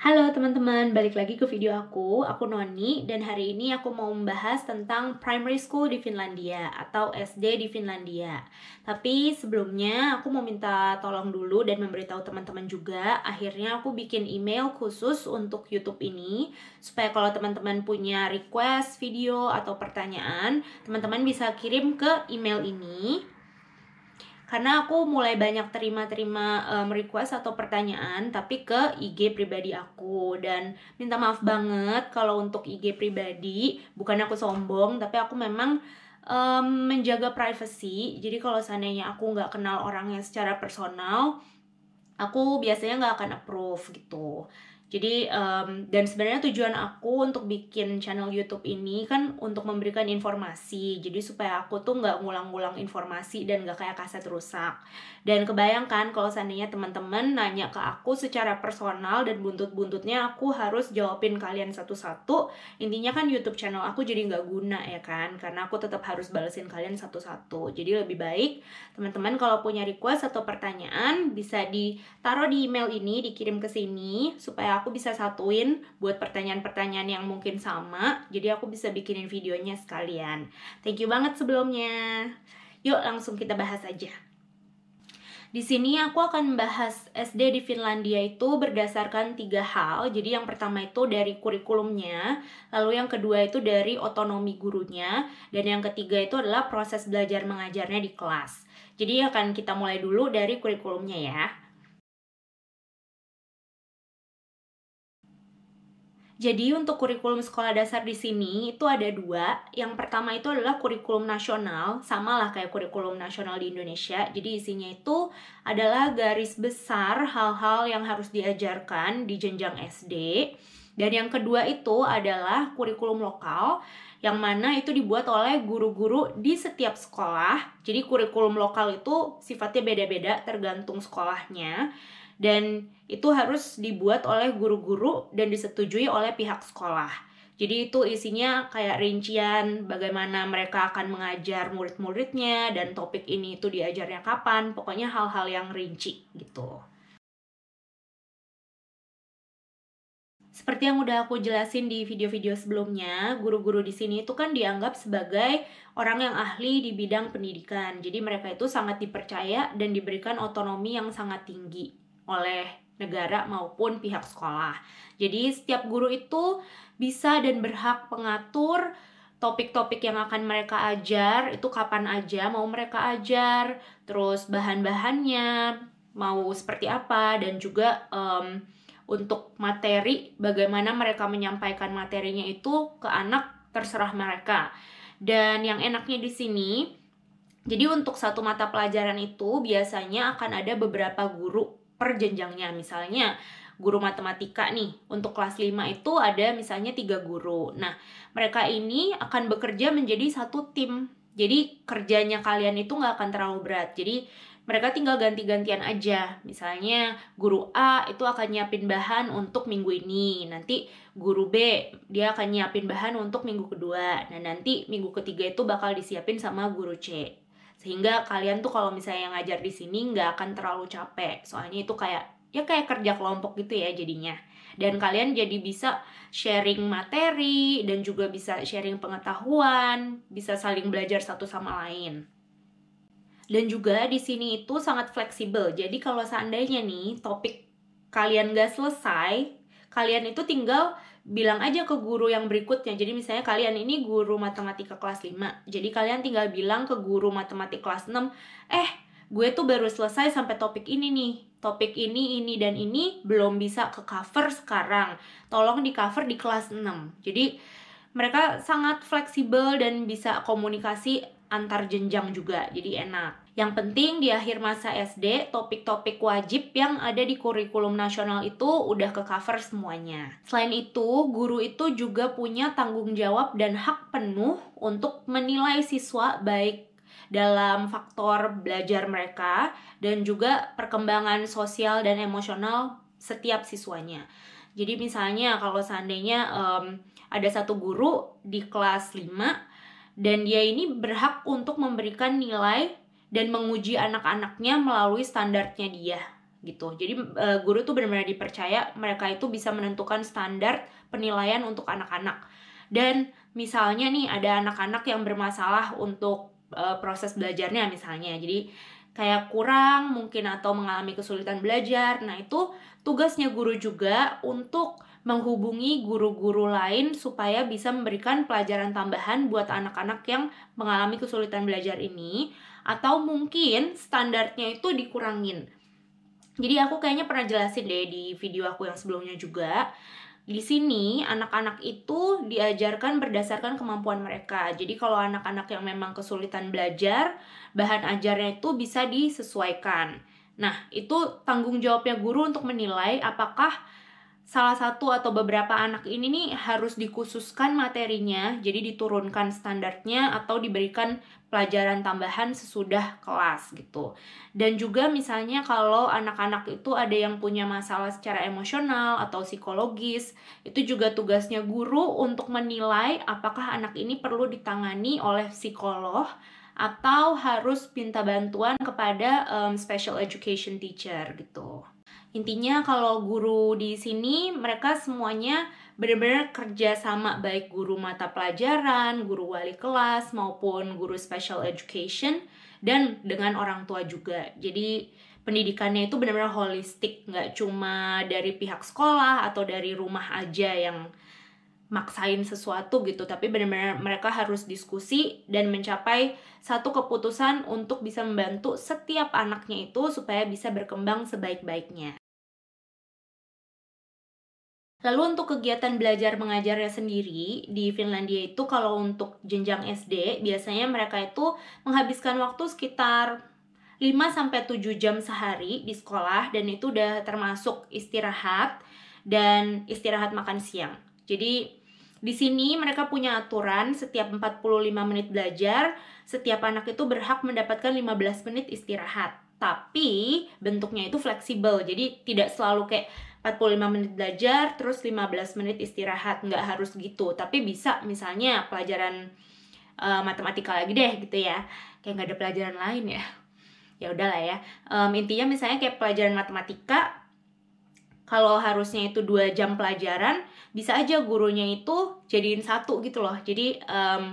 Halo teman-teman, balik lagi ke video aku Noni, dan hari ini aku mau membahas tentang primary school di Finlandia atau SD di Finlandia. Tapi sebelumnya aku mau minta tolong dulu dan memberitahu teman-teman juga. Akhirnya aku bikin email khusus untuk YouTube ini, supaya kalau teman-teman punya request video atau pertanyaan, teman-teman bisa kirim ke email ini. Karena aku mulai banyak terima request atau pertanyaan tapi ke IG pribadi aku. Dan minta maaf banget kalau untuk IG pribadi, bukan aku sombong, tapi aku memang menjaga privacy. Jadi kalau seandainya aku nggak kenal orangnya secara personal, aku biasanya nggak akan approve gitu. Jadi dan sebenarnya tujuan aku untuk bikin channel YouTube ini kan untuk memberikan informasi. Jadi supaya aku tuh nggak ngulang-ngulang informasi dan nggak kayak kaset rusak. Dan kebayangkan kalau seandainya teman-teman nanya ke aku secara personal dan buntut-buntutnya aku harus jawabin kalian satu-satu. Intinya kan YouTube channel aku jadi nggak guna ya kan, karena aku tetap harus balesin kalian satu-satu. Jadi lebih baik teman-teman kalau punya request atau pertanyaan bisa ditaruh di email ini, dikirim ke sini supaya aku bisa satuin buat pertanyaan-pertanyaan yang mungkin sama. Jadi aku bisa bikinin videonya sekalian. Thank you banget sebelumnya. Yuk langsung kita bahas aja. Di sini aku akan membahas SD di Finlandia itu berdasarkan 3 hal. Jadi yang pertama itu dari kurikulumnya, lalu yang kedua itu dari otonomi gurunya, dan yang ketiga itu adalah proses belajar mengajarnya di kelas. Jadi akan kita mulai dulu dari kurikulumnya ya. Jadi untuk kurikulum sekolah dasar di sini itu ada 2. Yang pertama itu adalah kurikulum nasional, sama lah kayak kurikulum nasional di Indonesia. Jadi isinya itu adalah garis besar hal-hal yang harus diajarkan di jenjang SD. Dan yang kedua itu adalah kurikulum lokal, yang mana itu dibuat oleh guru-guru di setiap sekolah. Jadi kurikulum lokal itu sifatnya beda-beda tergantung sekolahnya. Dan itu harus dibuat oleh guru-guru dan disetujui oleh pihak sekolah. Jadi itu isinya kayak rincian bagaimana mereka akan mengajar murid-muridnya dan topik ini itu diajarnya kapan. Pokoknya hal-hal yang rinci gitu. Seperti yang udah aku jelasin di video-video sebelumnya, guru-guru di sini itu kan dianggap sebagai orang yang ahli di bidang pendidikan. Jadi mereka itu sangat dipercaya dan diberikan otonomi yang sangat tinggi oleh negara maupun pihak sekolah. Jadi setiap guru itu bisa dan berhak mengatur topik-topik yang akan mereka ajar, itu kapan aja mau mereka ajar, terus bahan-bahannya mau seperti apa, dan juga untuk materi, bagaimana mereka menyampaikan materinya itu ke anak, terserah mereka. Dan yang enaknya di sini, jadi untuk satu mata pelajaran itu biasanya akan ada beberapa guru per jenjangnya. Misalnya guru matematika nih, untuk kelas 5 itu ada misalnya 3 guru. Nah, mereka ini akan bekerja menjadi satu tim. Jadi kerjanya kalian itu nggak akan terlalu berat. Jadi mereka tinggal ganti-gantian aja. Misalnya guru A itu akan nyiapin bahan untuk minggu ini. Nanti guru B dia akan nyiapin bahan untuk minggu kedua. Nah, nanti minggu ketiga itu bakal disiapin sama guru C. Sehingga kalian tuh kalau misalnya yang ngajar di sini nggak akan terlalu capek. Soalnya itu kayak kerja kelompok gitu ya jadinya. Dan kalian jadi bisa sharing materi dan juga bisa sharing pengetahuan, bisa saling belajar satu sama lain. Dan juga di sini itu sangat fleksibel. Jadi kalau seandainya nih topik kalian nggak selesai, kalian itu tinggal bilang aja ke guru yang berikutnya. Jadi misalnya kalian ini guru matematika kelas 5. Jadi kalian tinggal bilang ke guru matematika kelas 6, gue tuh baru selesai sampai topik ini nih. Topik ini, dan ini belum bisa ke cover sekarang. Tolong di cover di kelas 6. Jadi mereka sangat fleksibel dan bisa komunikasi antar jenjang juga. Jadi enak. Yang penting di akhir masa SD, topik-topik wajib yang ada di kurikulum nasional itu udah ke cover semuanya. Selain itu, guru itu juga punya tanggung jawab dan hak penuh untuk menilai siswa baik dalam faktor belajar mereka dan juga perkembangan sosial dan emosional setiap siswanya. Jadi misalnya kalau seandainya ada satu guru di kelas 5 dan dia ini berhak untuk memberikan nilai dan menguji anak-anaknya melalui standarnya dia gitu. Jadi guru tuh benar-benar dipercaya mereka itu bisa menentukan standar penilaian untuk anak-anak. Dan misalnya nih ada anak-anak yang bermasalah untuk proses belajarnya misalnya, jadi kayak kurang mungkin atau mengalami kesulitan belajar. Nah, itu tugasnya guru juga untuk menghubungi guru-guru lain supaya bisa memberikan pelajaran tambahan buat anak-anak yang mengalami kesulitan belajar ini, atau mungkin standarnya itu dikurangin. Jadi aku kayaknya pernah jelasin deh di video aku yang sebelumnya juga. Di sini anak-anak itu diajarkan berdasarkan kemampuan mereka. Jadi kalau anak-anak yang memang kesulitan belajar, bahan ajarnya itu bisa disesuaikan. Nah, itu tanggung jawabnya guru untuk menilai apakah salah satu atau beberapa anak ini nih harus dikhususkan materinya, jadi diturunkan standarnya atau diberikan pelajaran tambahan sesudah kelas gitu. Dan juga misalnya kalau anak-anak itu ada yang punya masalah secara emosional atau psikologis, itu juga tugasnya guru untuk menilai apakah anak ini perlu ditangani oleh psikolog atau harus minta bantuan kepada special education teacher gitu. Intinya kalau guru di sini mereka semuanya benar-benar kerja sama, baik guru mata pelajaran, guru wali kelas maupun guru special education, dan dengan orang tua juga. Jadi pendidikannya itu benar-benar holistik, nggak cuma dari pihak sekolah atau dari rumah aja yang maksain sesuatu gitu, tapi benar-benar mereka harus diskusi dan mencapai satu keputusan untuk bisa membantu setiap anaknya itu supaya bisa berkembang sebaik-baiknya. Lalu untuk kegiatan belajar mengajarnya sendiri di Finlandia itu kalau untuk jenjang SD biasanya mereka itu menghabiskan waktu sekitar 5-7 jam sehari di sekolah, dan itu udah termasuk istirahat dan istirahat makan siang. Jadi di sini mereka punya aturan setiap 45 menit belajar, setiap anak itu berhak mendapatkan 15 menit istirahat. Tapi bentuknya itu fleksibel, jadi tidak selalu kayak 45 menit belajar, terus 15 menit istirahat, nggak harus gitu. Tapi bisa misalnya pelajaran matematika lagi deh gitu ya, kayak nggak ada pelajaran lain ya. Ya udahlah ya, intinya misalnya kayak pelajaran matematika, kalau harusnya itu 2 jam pelajaran, bisa aja gurunya itu jadiin 1 gitu loh. Jadi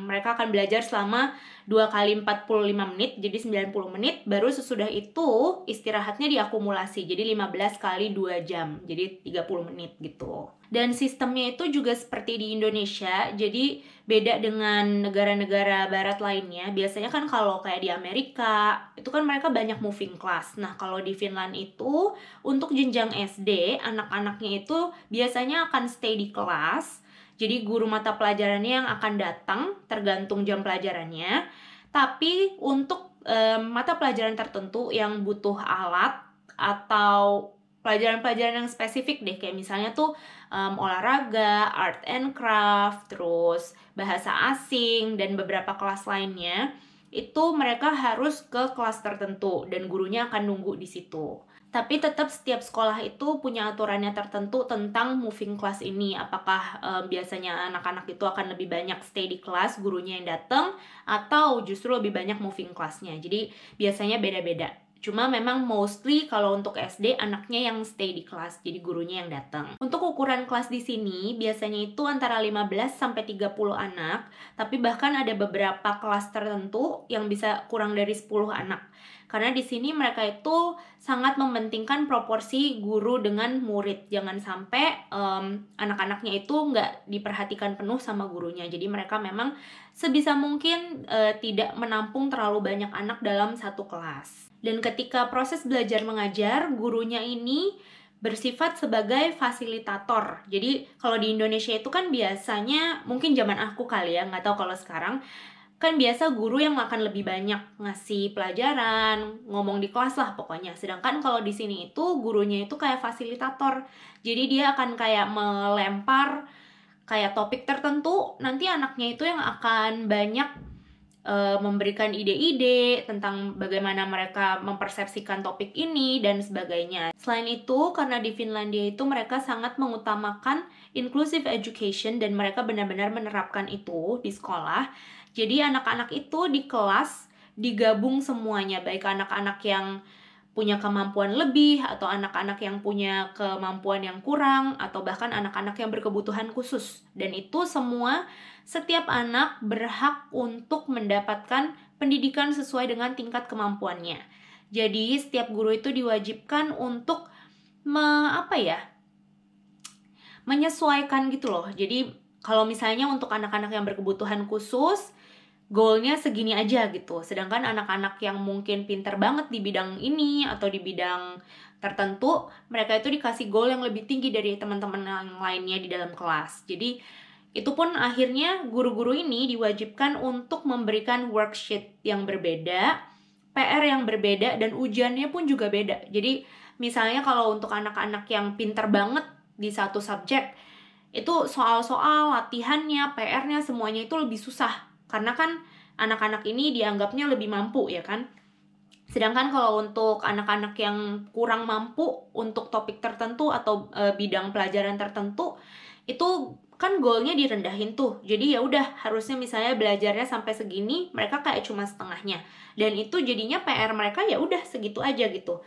mereka akan belajar selama 2 kali 45 menit, jadi 90 menit, baru sesudah itu istirahatnya diakumulasi, jadi 15 kali 2 jam, jadi 30 menit gitu. Dan sistemnya itu juga seperti di Indonesia, jadi beda dengan negara-negara barat lainnya. Biasanya kan kalau kayak di Amerika, itu kan mereka banyak moving class. Nah, kalau di Finland itu, untuk jenjang SD, anak-anaknya itu biasanya akan stay di kelas. Jadi guru mata pelajarannya yang akan datang, tergantung jam pelajarannya. Tapi untuk mata pelajaran tertentu yang butuh alat atau pelajaran-pelajaran yang spesifik deh, kayak misalnya tuh olahraga, art and craft, terus bahasa asing, dan beberapa kelas lainnya, itu mereka harus ke kelas tertentu dan gurunya akan nunggu di situ. Tapi tetap setiap sekolah itu punya aturannya tertentu tentang moving class ini. Apakah biasanya anak-anak itu akan lebih banyak stay di kelas, gurunya yang datang, atau justru lebih banyak moving class-nya. Jadi biasanya beda-beda. Cuma memang mostly kalau untuk SD anaknya yang stay di kelas, jadi gurunya yang datang. Untuk ukuran kelas di sini biasanya itu antara 15 sampai 30 anak, tapi bahkan ada beberapa kelas tertentu yang bisa kurang dari 10 anak. Karena di sini mereka itu sangat mementingkan proporsi guru dengan murid. Jangan sampai anak-anaknya itu nggak diperhatikan penuh sama gurunya. Jadi mereka memang sebisa mungkin tidak menampung terlalu banyak anak dalam satu kelas. Dan ketika proses belajar mengajar, gurunya ini bersifat sebagai fasilitator. Jadi kalau di Indonesia itu kan biasanya, mungkin zaman aku kali ya, nggak tahu kalau sekarang, kan biasa guru yang akan lebih banyak ngasih pelajaran, ngomong di kelas lah pokoknya. Sedangkan kalau di sini itu gurunya itu kayak fasilitator. Jadi dia akan kayak melempar kayak topik tertentu, nanti anaknya itu yang akan banyak memberikan ide-ide tentang bagaimana mereka mempersepsikan topik ini dan sebagainya. Selain itu, karena di Finlandia itu mereka sangat mengutamakan inclusive education dan mereka benar-benar menerapkan itu di sekolah. Jadi anak-anak itu di kelas digabung semuanya, baik anak-anak yang punya kemampuan lebih, atau anak-anak yang punya kemampuan yang kurang, atau bahkan anak-anak yang berkebutuhan khusus. Dan itu semua, setiap anak berhak untuk mendapatkan pendidikan sesuai dengan tingkat kemampuannya. Jadi setiap guru itu diwajibkan untuk menyesuaikan gitu loh. Jadi kalau misalnya untuk anak-anak yang berkebutuhan khusus, goalnya segini aja gitu. Sedangkan anak-anak yang mungkin pinter banget di bidang ini atau di bidang tertentu, mereka itu dikasih goal yang lebih tinggi dari teman-teman yang lainnya di dalam kelas. Jadi itu pun akhirnya guru-guru ini diwajibkan untuk memberikan worksheet yang berbeda, PR yang berbeda, dan ujiannya pun juga beda. Jadi misalnya kalau untuk anak-anak yang pinter banget di satu subjek, itu soal-soal, latihannya, PR-nya, semuanya itu lebih susah. Karena kan anak-anak ini dianggapnya lebih mampu, ya kan? Sedangkan kalau untuk anak-anak yang kurang mampu untuk topik tertentu atau bidang pelajaran tertentu, itu kan goalnya direndahin tuh. Jadi ya udah, harusnya misalnya belajarnya sampai segini, mereka kayak cuma setengahnya. Dan itu jadinya PR mereka ya udah segitu aja gitu.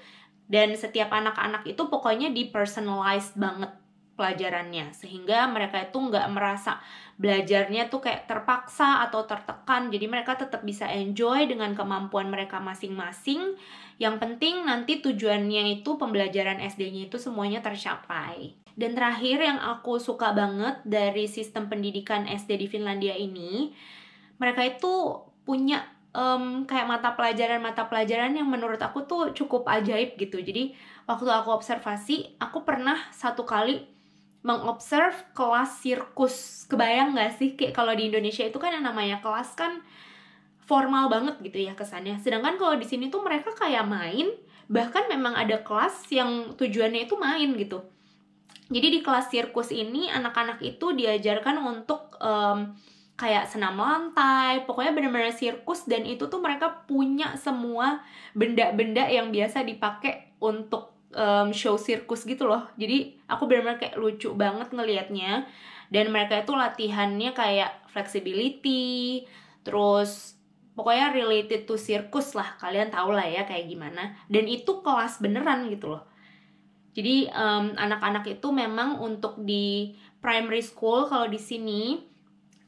Dan setiap anak-anak itu pokoknya di-personalized banget pelajarannya, sehingga mereka itu nggak merasa belajarnya tuh kayak terpaksa atau tertekan. Jadi mereka tetap bisa enjoy dengan kemampuan mereka masing-masing. Yang penting nanti tujuannya itu pembelajaran SD-nya itu semuanya tercapai. Dan terakhir yang aku suka banget dari sistem pendidikan SD di Finlandia ini, mereka itu punya kayak mata pelajaran yang menurut aku tuh cukup ajaib gitu. Jadi waktu aku observasi, aku pernah satu kali mengobserv kelas sirkus. Kebayang gak sih? Kayak kalau di Indonesia itu kan yang namanya kelas kan formal banget gitu ya kesannya. Sedangkan kalau di sini tuh mereka kayak main, bahkan memang ada kelas yang tujuannya itu main gitu. Jadi di kelas sirkus ini anak-anak itu diajarkan untuk kayak senam lantai, pokoknya benar-benar sirkus. Dan itu tuh mereka punya semua benda-benda yang biasa dipakai untuk show sirkus gitu loh. Jadi aku benar-benar kayak lucu banget ngelihatnya. Dan mereka itu latihannya kayak flexibility, terus pokoknya related to sirkus lah, kalian tau lah ya kayak gimana. Dan itu kelas beneran gitu loh. Jadi anak-anak itu memang untuk di primary school, kalau di sini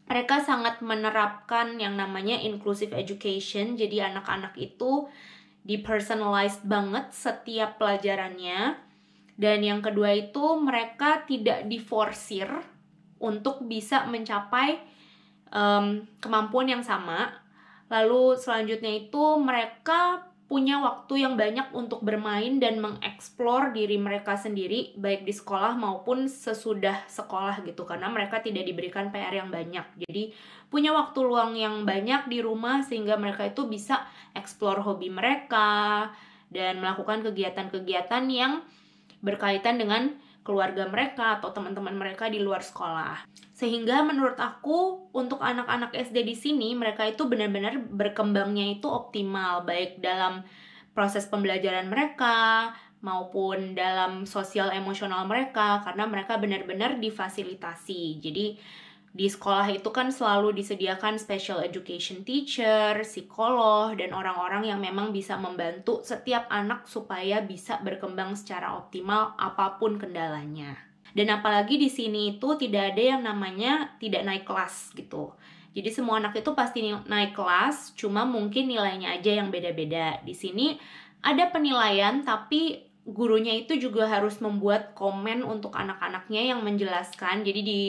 mereka sangat menerapkan yang namanya inclusive education. Jadi anak-anak itu di-personalized banget setiap pelajarannya. Dan yang kedua itu mereka tidak diforsir untuk bisa mencapai kemampuan yang sama. Lalu selanjutnya itu mereka punya waktu yang banyak untuk bermain dan mengeksplor diri mereka sendiri, baik di sekolah maupun sesudah sekolah gitu, karena mereka tidak diberikan PR yang banyak. Jadi punya waktu luang yang banyak di rumah sehingga mereka itu bisa eksplor hobi mereka dan melakukan kegiatan-kegiatan yang berkaitan dengan keluarga mereka atau teman-teman mereka di luar sekolah. Sehingga menurut aku untuk anak-anak SD di sini mereka itu benar-benar berkembangnya itu optimal, baik dalam proses pembelajaran mereka maupun dalam sosial emosional mereka, karena mereka benar-benar difasilitasi. Jadi di sekolah itu kan selalu disediakan special education teacher, psikolog, dan orang-orang yang memang bisa membantu setiap anak supaya bisa berkembang secara optimal apapun kendalanya. Dan apalagi di sini itu tidak ada yang namanya tidak naik kelas gitu. Jadi semua anak itu pasti naik kelas, cuma mungkin nilainya aja yang beda-beda. Di sini ada penilaian, tapi gurunya itu juga harus membuat komen untuk anak-anaknya yang menjelaskan. Jadi di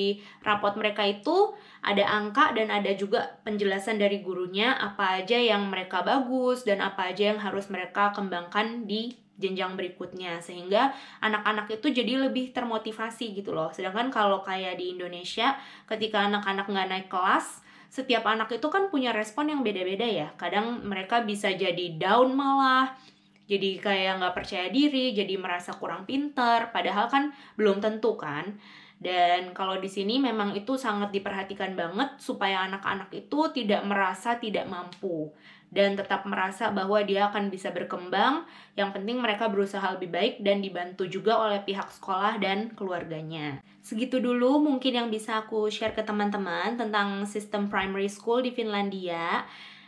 rapot mereka itu ada angka dan ada juga penjelasan dari gurunya apa aja yang mereka bagus dan apa aja yang harus mereka kembangkan di jenjang berikutnya, sehingga anak-anak itu jadi lebih termotivasi gitu loh. Sedangkan kalau kayak di Indonesia, ketika anak-anak nggak naik kelas, setiap anak itu kan punya respon yang beda-beda ya. Kadang mereka bisa jadi down malah, jadi kayak nggak percaya diri, jadi merasa kurang pinter, padahal kan belum tentu kan. Dan kalau di sini memang itu sangat diperhatikan banget supaya anak-anak itu tidak merasa tidak mampu dan tetap merasa bahwa dia akan bisa berkembang. Yang penting mereka berusaha lebih baik dan dibantu juga oleh pihak sekolah dan keluarganya. Segitu dulu mungkin yang bisa aku share ke teman-teman tentang sistem primary school di Finlandia.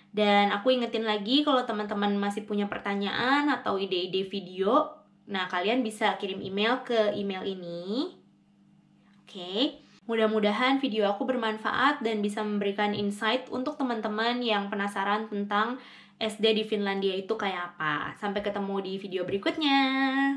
Dan aku ingetin lagi kalau teman-teman masih punya pertanyaan atau ide-ide video, nah kalian bisa kirim email ke email ini. Oke, mudah-mudahan video aku bermanfaat dan bisa memberikan insight untuk teman-teman yang penasaran tentang SD di Finlandia itu kayak apa. Sampai ketemu di video berikutnya.